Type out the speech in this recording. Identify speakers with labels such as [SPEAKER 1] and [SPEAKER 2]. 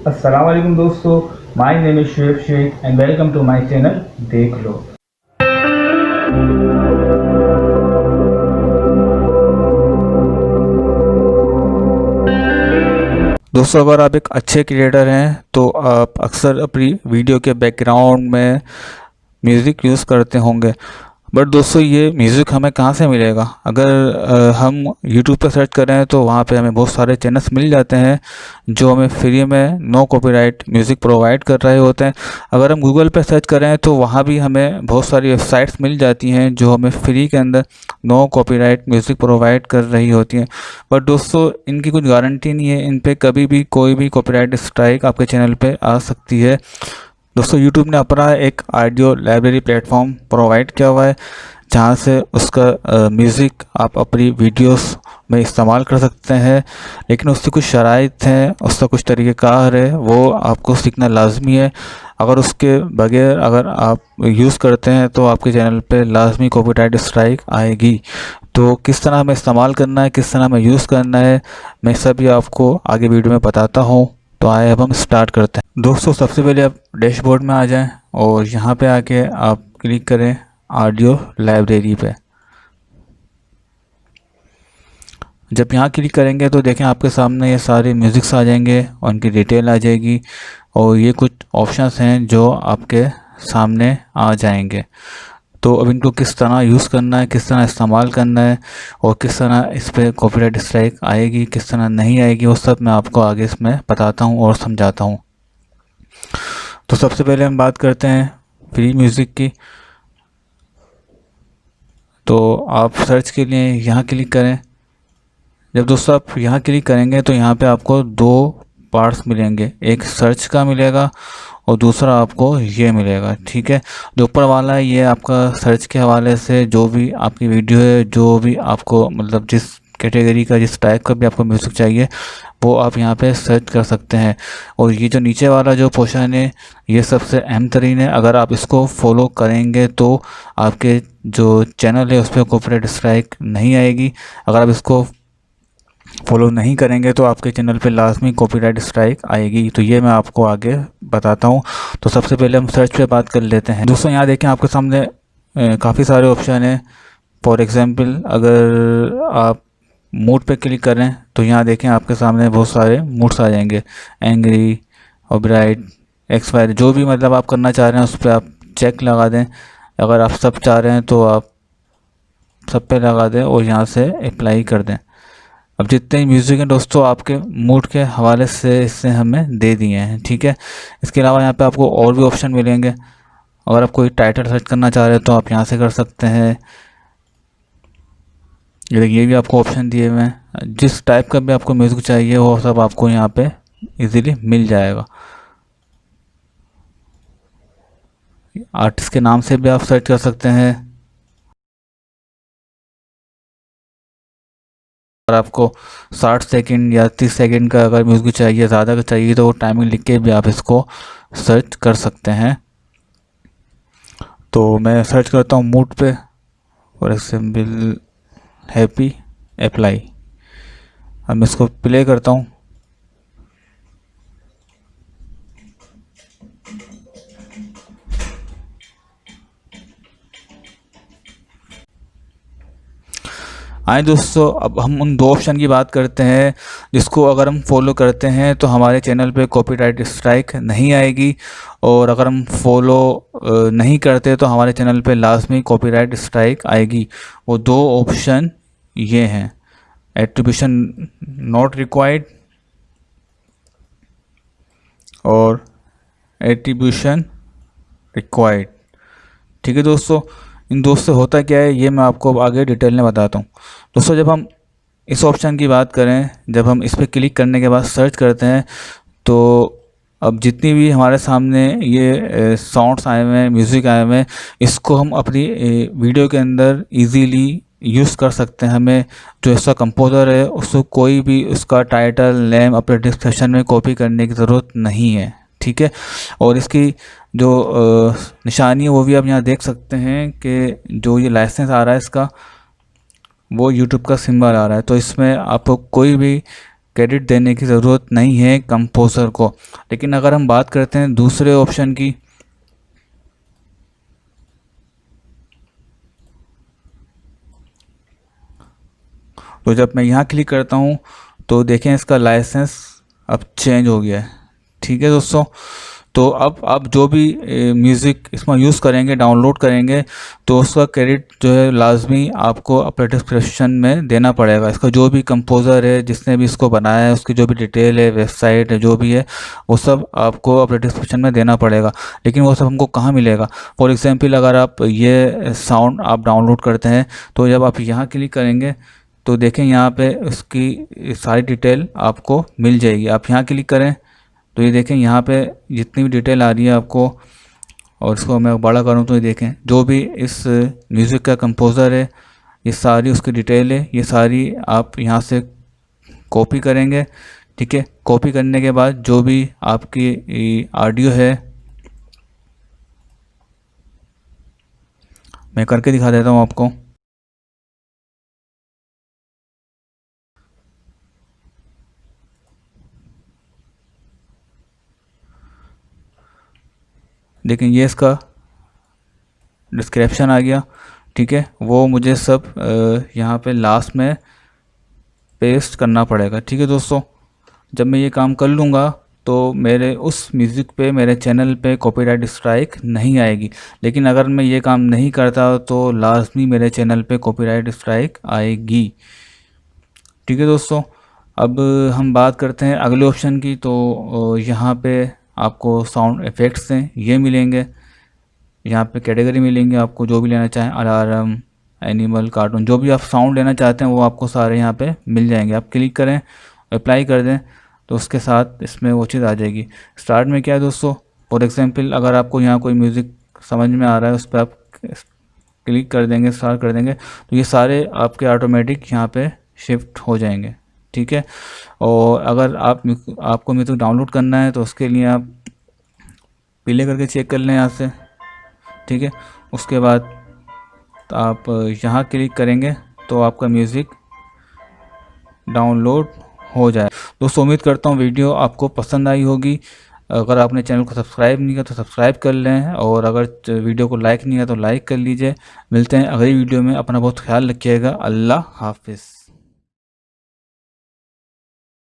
[SPEAKER 1] अस्सलाम वालेकुम दोस्तों, my name is Shoaib Shaikh and welcome to my channel देख लो।
[SPEAKER 2] दोस्तों, अगर आप एक अच्छे क्रिएटर हैं तो आप अक्सर अपनी वीडियो के बैकग्राउंड में म्यूज़िक यूज़ करते होंगे। बट दोस्तों, ये म्यूज़िक हमें कहाँ से मिलेगा? अगर हम यूट्यूब पर सर्च करें तो वहाँ पे हमें बहुत सारे चैनल्स मिल जाते हैं जो हमें फ्री में नो कॉपीराइट म्यूज़िक प्रोवाइड कर रहे होते हैं। अगर हम गूगल पर सर्च करें तो वहाँ भी हमें बहुत सारी वेबसाइट्स मिल जाती हैं जो हमें फ्री के अंदर नो कॉपीराइट म्यूज़िक प्रोवाइड कर रही होती हैं। बट दोस्तों, इनकी कुछ गारंटी नहीं है, इन पे कभी भी कोई भी कॉपीराइट स्ट्राइक आपके चैनल पे आ सकती है। दोस्तों, यूट्यूब ने अपना एक ऑडियो लाइब्रेरी प्लेटफॉर्म प्रोवाइड किया हुआ है जहाँ से उसका म्यूज़िक आप अपनी वीडियोस में इस्तेमाल कर सकते हैं, लेकिन उसकी कुछ शराइत हैं, उसका कुछ तरीक़ेकार है, वो आपको सीखना लाजमी है। अगर उसके बगैर अगर आप यूज़ करते हैं तो आपके चैनल पे लाजमी कॉपीराइट स्ट्राइक आएगी। तो किस तरह हमें इस्तेमाल करना है, किस तरह हमें यूज़ करना है, मैं सभी आपको आगे वीडियो में बताता हूँ। तो आए अब हम स्टार्ट करते हैं। दोस्तों, सबसे पहले आप डैशबोर्ड में आ जाएं और यहाँ पे आके आप क्लिक करें ऑडियो लाइब्रेरी पे। जब यहाँ क्लिक करेंगे तो देखें आपके सामने ये सारे म्यूज़िक्स आ जाएंगे और उनकी डिटेल आ जाएगी और ये कुछ ऑप्शंस हैं जो आपके सामने आ जाएंगे। तो अब इनको किस तरह यूज़ करना है, किस तरह इस्तेमाल करना है और किस तरह इस पर कॉपीराइट स्ट्राइक आएगी, किस तरह नहीं आएगी, वो सब मैं आपको आगे इसमें बताता हूँ और समझाता हूँ। तो सबसे पहले हम बात करते हैं फ्री म्यूज़िक की। तो आप सर्च के लिए यहाँ क्लिक करें। जब दोस्तों आप यहाँ क्लिक करेंगे तो यहाँ पे आपको दो पार्ट्स मिलेंगे, एक सर्च का मिलेगा और दूसरा आपको ये मिलेगा। ठीक है, जो ऊपर वाला है ये आपका सर्च के हवाले से जो भी आपकी वीडियो है, जो भी आपको मतलब जिस कैटेगरी का, जिस टाइप का भी आपको म्यूज़िक चाहिए वो आप यहाँ पे सर्च कर सकते हैं। और ये जो नीचे वाला जो पोर्शन है ये सबसे अहम तरीन है। अगर आप इसको फॉलो करेंगे तो आपके जो चैनल है उस पर कॉपीराइट स्ट्राइक नहीं आएगी। अगर आप इसको फॉलो नहीं करेंगे तो आपके चैनल पे लाजमी कॉपीराइट स्ट्राइक आएगी। तो ये मैं आपको आगे बताता हूँ। तो सबसे पहले हम सर्च पे बात कर लेते हैं। दोस्तों, यहाँ देखें आपके सामने काफ़ी सारे ऑप्शन हैं। फॉर एग्ज़ाम्पल, अगर आप मूड पे क्लिक करें तो यहाँ देखें आपके सामने बहुत सारे मूड्स आ जाएंगे, एंग्री और ब्राइट, एक्सपायर, जो भी मतलब आप करना चाह रहे हैं उस पर आप चेक लगा दें। अगर आप सब चाह रहे हैं तो आप सब पे लगा दें और यहाँ से अप्लाई कर दें। अब जितने म्यूज़िक हैं दोस्तों आपके मूड के हवाले से इससे हमें दे दिए हैं। ठीक है, इसके अलावा यहाँ पे आपको और भी ऑप्शन मिलेंगे। अगर आप कोई टाइटल सर्च करना चाह रहे हैं तो आप यहाँ से कर सकते हैं। ये भी आपको ऑप्शन दिए हुए हैं। जिस टाइप का भी आपको म्यूज़िक चाहिए वो सब आपको यहाँ पे इजीली मिल जाएगा। आर्टिस्ट के नाम से भी आप सर्च कर सकते हैं। अगर आपको 60 सेकंड या 30 सेकंड का अगर म्यूज़िक चाहिए, ज़्यादा का चाहिए, तो वो टाइमिंग लिख के भी आप इसको सर्च कर सकते हैं। तो मैं सर्च करता हूँ मूड पे, फॉर एग्जाम्पल हैप्पी, अप्लाई। अब मैं इसको प्ले करता हूँ। आए दोस्तों, अब हम उन दो ऑप्शन की बात करते हैं जिसको अगर हम फॉलो करते हैं तो हमारे चैनल पे कॉपीराइट स्ट्राइक नहीं आएगी, और अगर हम फॉलो नहीं करते तो हमारे चैनल पे लाजमी कॉपीराइट स्ट्राइक आएगी। वो दो ऑप्शन ये हैं, एट्रीब्यूशन नॉट रिक्वायर्ड और एट्रीब्यूशन रिक्वायर्ड। ठीक है दोस्तों, इन दोस्त से होता क्या है ये मैं आपको आगे डिटेल में बताता हूँ। दोस्तों, जब हम इस ऑप्शन की बात करें, जब हम इस पर क्लिक करने के बाद सर्च करते हैं तो अब जितनी भी हमारे सामने ये साउंड्स आए हुए हैं, म्यूज़िक आए हुए हैं, इसको हम अपनी वीडियो के अंदर इजीली यूज़ कर सकते हैं। हमें जो इसका कंपोज़र है उसको कोई भी उसका टाइटल, नेम अपने डिस्क्रिप्शन में कॉपी करने की ज़रूरत नहीं है। ठीक है, और इसकी जो निशानी है वो भी आप यहाँ देख सकते हैं कि जो ये लाइसेंस आ रहा है इसका, वो यूट्यूब का सिंबल आ रहा है। तो इसमें आपको कोई भी क्रेडिट देने की ज़रूरत नहीं है कंपोज़र को। लेकिन अगर हम बात करते हैं दूसरे ऑप्शन की, तो जब मैं यहाँ क्लिक करता हूँ तो देखें इसका लाइसेंस अब चेंज हो गया है। ठीक है दोस्तों, तो अब आप जो भी म्यूज़िक इसमें यूज़ करेंगे, डाउनलोड करेंगे, तो उसका क्रेडिट जो है लाजमी आपको अपने डिस्क्रिप्शन में देना पड़ेगा। इसका जो भी कंपोज़र है, जिसने भी इसको बनाया है, उसकी जो भी डिटेल है, वेबसाइट है, जो भी है, वो सब आपको अपने डिस्क्रिप्शन में देना पड़ेगा। लेकिन वो सब हमको कहाँ मिलेगा? फॉर एग्ज़ाम्पल अगर आप ये साउंड आप डाउनलोड करते हैं, तो जब आप यहाँ क्लिक करेंगे तो देखें यहाँ पे उसकी सारी डिटेल आपको मिल जाएगी। आप यहाँ क्लिक करें तो ये देखें यहाँ पे जितनी भी डिटेल आ रही है आपको, और इसको मैं बड़ा करूँ तो ये देखें जो भी इस म्यूज़िक का कंपोज़र है, ये सारी उसकी डिटेल है, ये सारी आप यहाँ से कॉपी करेंगे। ठीक है, कॉपी करने के बाद जो भी आपकी ऑडियो है, मैं करके दिखा देता हूँ आपको। लेकिन ये इसका डिस्क्रिप्शन आ गया। ठीक है, वो मुझे सब यहाँ पे लास्ट में पेस्ट करना पड़ेगा। ठीक है दोस्तों, जब मैं ये काम कर लूँगा तो मेरे उस म्यूज़िक पे, मेरे चैनल पे कॉपीराइट स्ट्राइक नहीं आएगी। लेकिन अगर मैं ये काम नहीं करता तो लाजमी मेरे चैनल पे कॉपीराइट स्ट्राइक आएगी। ठीक है दोस्तों, अब हम बात करते हैं अगले ऑप्शन की। तो यहाँ पे आपको साउंड इफ़ेक्ट्स हैं, ये मिलेंगे। यहाँ पे कैटेगरी मिलेंगे, आपको जो भी लेना चाहें, अलार्म, एनिमल, कार्टून, जो भी आप साउंड लेना चाहते हैं वो आपको सारे यहाँ पे मिल जाएंगे। आप क्लिक करें, अप्लाई कर दें, तो उसके साथ इसमें वो चीज़ आ जाएगी। स्टार्ट में क्या है दोस्तों, फॉर एग्जांपल अगर आपको यहाँ कोई म्यूज़िक समझ में आ रहा है, उस पर आप क्लिक कर देंगे, स्टार्ट कर देंगे, तो ये सारे आपके ऑटोमेटिक यहाँ पे शिफ्ट हो जाएंगे। ठीक है, और अगर आपको म्यूज़िक डाउनलोड करना है तो उसके लिए आप प्ले करके चेक कर लें यहाँ से। ठीक है, उसके बाद आप यहाँ क्लिक करेंगे तो आपका म्यूज़िक डाउनलोड हो जाए। दोस्तों उम्मीद करता हूँ वीडियो आपको पसंद आई होगी। अगर आपने चैनल को सब्सक्राइब नहीं किया तो सब्सक्राइब कर लें, और अगर वीडियो को लाइक नहीं किया तो लाइक कर लीजिए। मिलते हैं अगली वीडियो में, अपना बहुत ख्याल रखिएगा। अल्लाह हाफिज़।